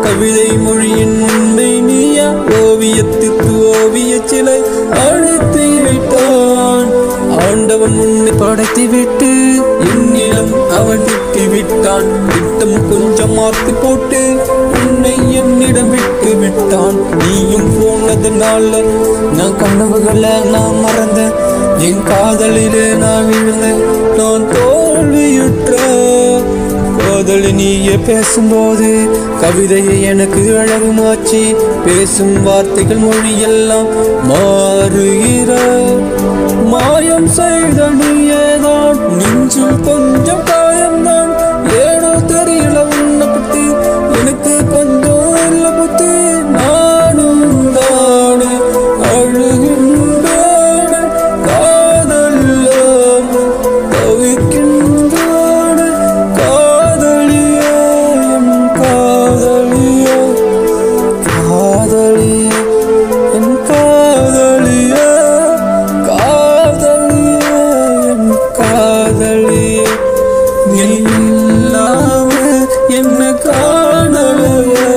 கவிதை மொழியின் உண்மை நீயா, ஓவியத்துக்கு ஓவிய சிலை அழைத்து விட்டான். ஆண்டவன் உன்னை படைத்து விட்டு என்னிடம் அவன் திட்டி விட்டான். திட்டம் கொஞ்சம் மாற்றி போட்டு உன்னை என்னிடம் விட்டு விட்டான். நீயும் போனதுனால நான் கனவுகளை நான் மறந்தேன். என் காதலிலே நான் விழுந்தேன். நான் தோல்வியுற்ற காதலி நீயே பேசும்போது கவிதையை எனக்கு அழகுமாச்சு. பேசும் வார்த்தைகள் மொழியெல்லாம் மாறுகிற மாயம் செய்த நீயேதான். நெஞ்சில் கொஞ்சம் காயம்தான், ஏனோ தெரியல உன்னை பத்தி எனக்கு கொஞ்சம் இல்ல புத்தி. நானும் தானே அழுகின்றேன், காதலில் தவிக்கின்றேன். காதலியே என் காதலியே, காதலியே என் காதலியே, காதலியே என் காதலியே. நீ இல்லாம என்ன காணலையே.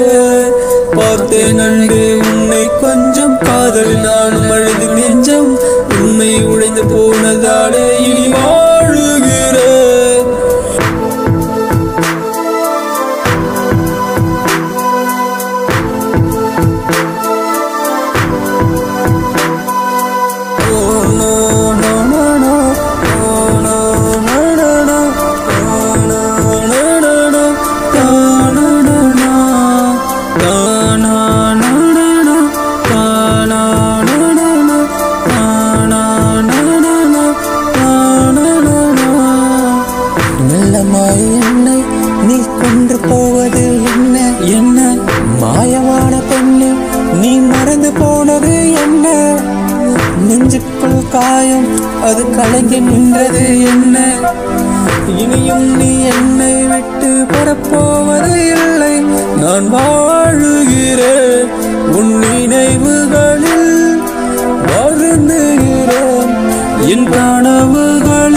பார்த்தேன் அன்று உன்னை கொஞ்சம், காதல் நானும் அழுது நெஞ்சம். உன்னை உடைந்து போனதாலே இனி வாழுகிறேன். என்னை நீ கொன்று போவது என்ன என்ன? மாயமான பெண்ணு நீ மறந்து போனது என்ன? நெஞ்சுக்குள் காயம் அது கலங்கி நின்றது என்ன? இனியும் நீ என்னை விட்டு பரப்போவது இல்லை. நான் வாழுகிறேன் உன் நினைவுகளில், வருந்துகிறேன் என் கனவுகளில்.